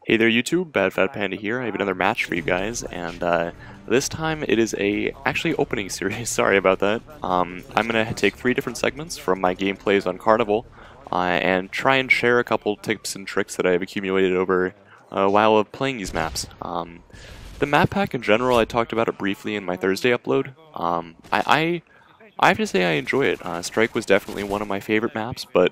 Hey there YouTube, Bad Fat Panda here. I have another match for you guys, and this time it is actually opening series. Sorry about that. I'm gonna take 3 different segments from my gameplays on Carnival, and try and share a couple tips and tricks that I've accumulated over a while of playing these maps. The map pack in general, I talked about it briefly in my Thursday upload. I have to say I enjoy it. Strike was definitely one of my favorite maps, but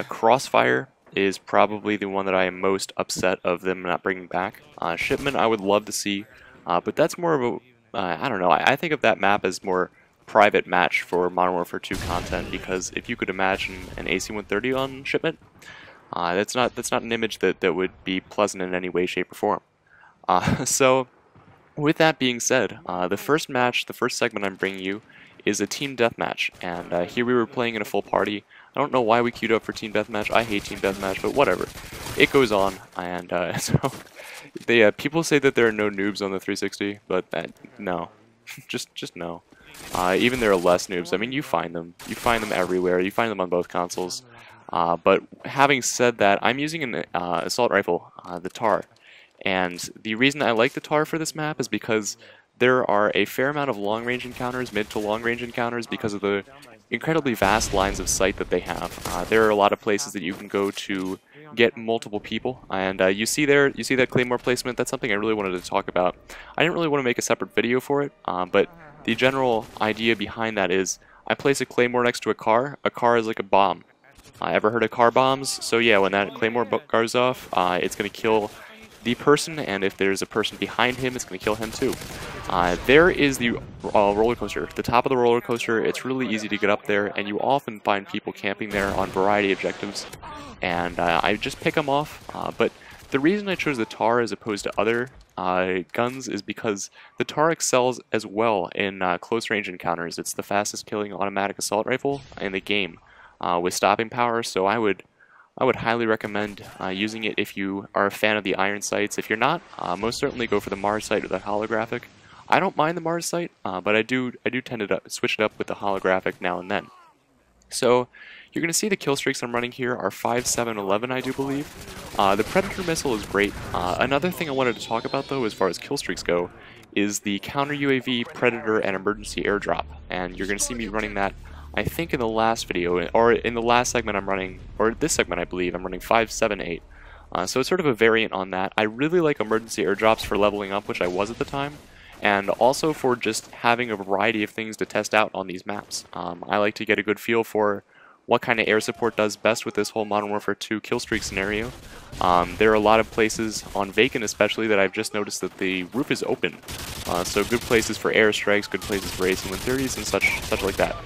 Crossfire is probably the one that I am most upset of them not bringing back. Shipment I would love to see, but that's more of a, I don't know, I think of that map as more private match for Modern Warfare 2 content, because if you could imagine an AC-130 on Shipment, that's not an image that would be pleasant in any way, shape, or form. So, with that being said, the first segment I'm bringing you is a team deathmatch, and here we were playing in a full party. I don't know why we queued up for team deathmatch. I hate team deathmatch, but whatever. It goes on, and so people say that there are no noobs on the 360, but no, just no. Even there are less noobs. I mean, you find them everywhere. You find them on both consoles. But having said that, I'm using an assault rifle, the TAR, and the reason I like the TAR for this map is because there are a fair amount of long-range encounters, mid to long-range encounters, because of the incredibly vast lines of sight that they have. There are a lot of places that you can go to get multiple people, and you see that claymore placement. That's something I really wanted to talk about. I didn't really want to make a separate video for it, but the general idea behind that is I place a claymore next to a car. A car is like a bomb. Ever heard of car bombs? So yeah, when that claymore goes off, it's going to kill the person, and if there's a person behind him, it's going to kill him too. There is the roller coaster. The top of the roller coaster, it's really easy to get up there, and you often find people camping there on variety objectives, and I just pick them off. But the reason I chose the TAR as opposed to other guns is because the TAR excels as well in close range encounters. It's the fastest killing automatic assault rifle in the game with stopping power, so I would highly recommend using it if you are a fan of the iron sights. If you're not, most certainly go for the Mars sight or the holographic. I don't mind the Mars sight, but I do tend to switch it up with the holographic now and then. So you're going to see the kill streaks I'm running here are 5, 7, 11, I do believe. The Predator missile is great. Another thing I wanted to talk about, though, as far as kill streaks go, is the counter UAV, Predator, and emergency airdrop. And you're going to see me running that, I think, in the last video, or in the last segment I'm running, or this segment I believe, I'm running 5, 7, 8. So it's sort of a variant on that. I really like emergency airdrops for leveling up, which I was at the time, and also for just having a variety of things to test out on these maps. I like to get a good feel for what kind of air support does best with this whole Modern Warfare 2 kill streak scenario. There are a lot of places, on Vacant especially, that I've just noticed that the roof is open. So good places for airstrikes, good places for AC-130s, and such like that.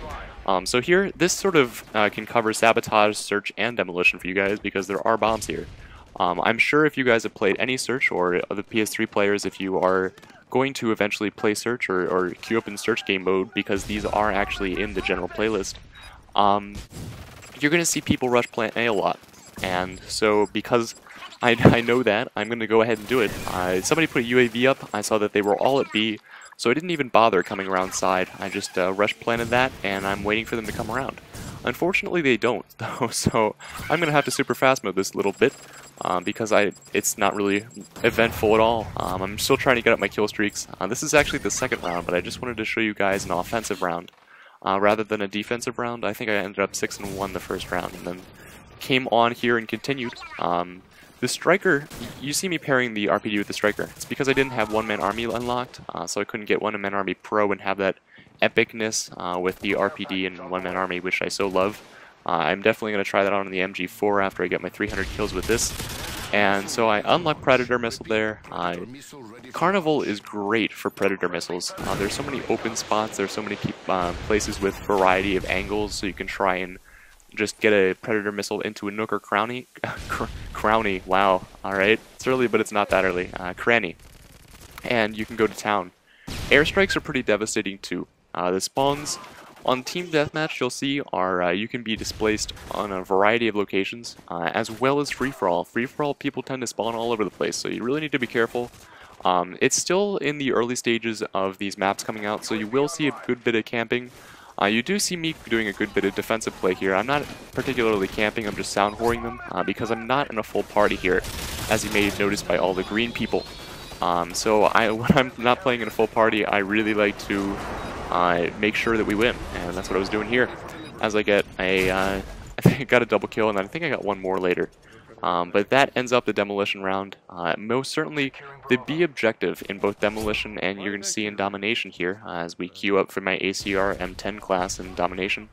So here, this sort of can cover sabotage, search, and demolition for you guys, because there are bombs here. I'm sure if you guys have played any search, or the PS3 players, if you are going to eventually play search or queue up in search game mode, because these are actually in the general playlist, you're going to see people rush plant A a lot. And so because I know that, I'm going to go ahead and do it. Somebody put a UAV up, I saw that they were all at B, so I didn't even bother coming around side. I just rush planted that, and I'm waiting for them to come around. Unfortunately, they don't, though, so I'm going to have to super fast mode this little bit, because it's not really eventful at all. I'm still trying to get up my kill streaks. This is actually the second round, but I just wanted to show you guys an offensive round rather than a defensive round. I think I ended up 6-1 the first round, and then came on here and continued. The Striker, you see me pairing the RPD with the Striker. It's because I didn't have one-man army unlocked, so I couldn't get one-man army pro and have that epicness with the RPD and one-man army, which I so love. I'm definitely going to try that on the MG4 after I get my 300 kills with this. And so I unlock Predator missile there. Carnival is great for Predator missiles. There's so many open spots, there's so many places with variety of angles, so you can try and just get a Predator missile into a nook or cranny. Crowny, wow, alright. It's early, but it's not that early. Cranny. And you can go to town. Airstrikes are pretty devastating too. The spawns on Team Deathmatch, you'll see, are you can be displaced on a variety of locations, as well as free-for-all. Free-for-all, people tend to spawn all over the place, so you really need to be careful. It's still in the early stages of these maps coming out, so you will see a good bit of camping. You do see me doing a good bit of defensive play here. I'm not particularly camping, I'm just sound whoring them, because I'm not in a full party here. as you may have noticed by all the green people. So when I'm not playing in a full party, I really like to make sure that we win, and that's what I was doing here. As I get a, I think I got a double kill, and I think I got one more later. But that ends up the demolition round. Most certainly, the B objective in both demolition and you're going to see in domination here, as we queue up for my ACR M10 class in domination.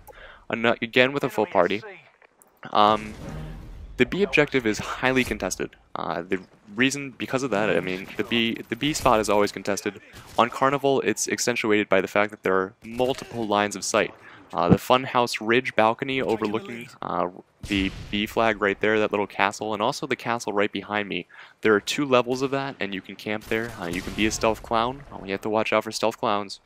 Again with a full party. The B objective is highly contested. The reason, because of that, I mean, the B spot is always contested. On Carnival, it's accentuated by the fact that there are multiple lines of sight. The Funhouse Ridge balcony overlooking the B flag right there, that little castle, and also the castle right behind me. There are 2 levels of that, and you can camp there. You can be a stealth clown. You have to watch out for stealth clowns.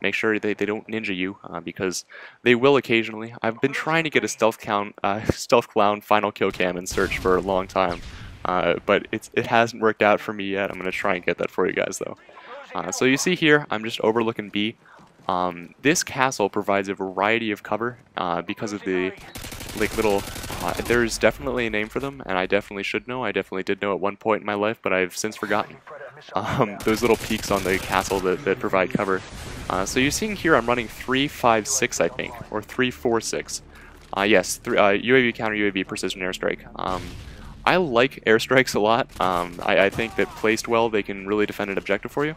Make sure they don't ninja you, because they will occasionally. I've been trying to get a stealth clown final kill cam in Search for a long time, but it hasn't worked out for me yet. I'm going to try and get that for you guys, though. So you see here, I'm just overlooking B. This castle provides a variety of cover because of the little. There's definitely a name for them, and I definitely should know. I definitely did know at one point in my life, but I've since forgotten. Those little peaks on the castle that provide cover. So you're seeing here I'm running 3-5-6, I think, or 3-4-6. Yes, UAV counter UAV precision airstrike. I like airstrikes a lot. I think that placed well, they can really defend an objective for you.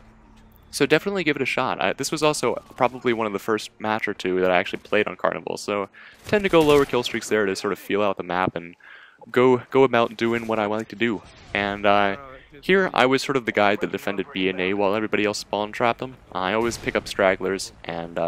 So definitely give it a shot. This was also probably one of the first match or two that I actually played on Carnival, so tend to go lower kill streaks there to sort of feel out the map and go about doing what I like to do. And here I was sort of the guy that defended B and A while everybody else spawn trapped them. I always pick up stragglers and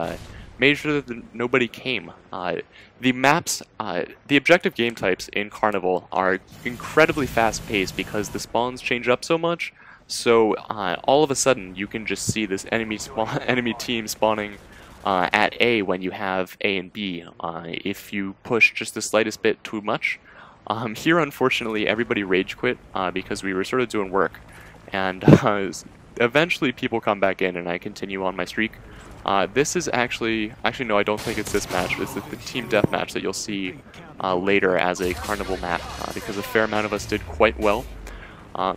made sure that nobody came. The maps, the objective game types in Carnival are incredibly fast paced because the spawns change up so much. So all of a sudden you can just see this enemy team spawning at A when you have A and B. If you push just the slightest bit too much, here unfortunately everybody rage quit because we were sort of doing work, and eventually people come back in and I continue on my streak. This is actually no, I don't think it's this match. It's the team deathmatch that you'll see later as a Carnival map because a fair amount of us did quite well.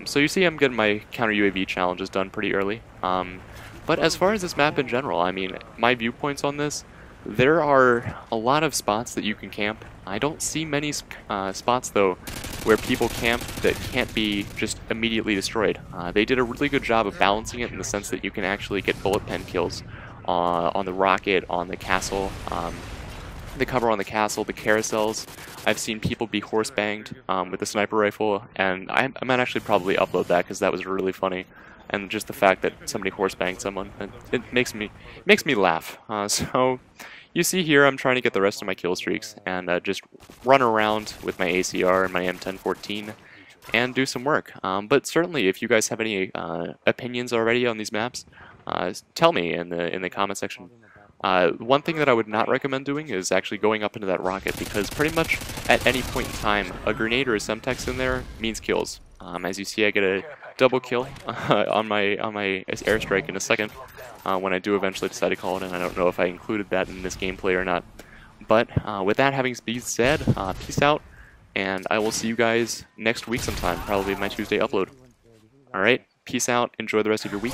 So you see I'm getting my counter UAV challenges done pretty early. But as far as this map in general, I mean, my viewpoints on this, there are a lot of spots that you can camp. I don't see many spots, though, where people camp that can't be just immediately destroyed. They did a really good job of balancing it in the sense that you can actually get bullet pen kills on the rocket, on the castle, the cover on the castle, the carousels. I've seen people be horse banged with a sniper rifle, and I might actually probably upload that because that was really funny. And just the fact that somebody horse banged someone, it makes me laugh. So you see here I'm trying to get the rest of my kill streaks and just run around with my ACR and my M1014 and do some work. But certainly if you guys have any opinions already on these maps, tell me in the comment section. One thing that I would not recommend doing is actually going up into that rocket, because pretty much at any point in time, a grenade or a semtex in there means kills. As you see, I get a double kill on my airstrike in a second when I do eventually decide to call it in. I don't know if I included that in this gameplay or not. But with that having been said, peace out, and I will see you guys next week sometime, probably my Tuesday upload. Alright, peace out, enjoy the rest of your week.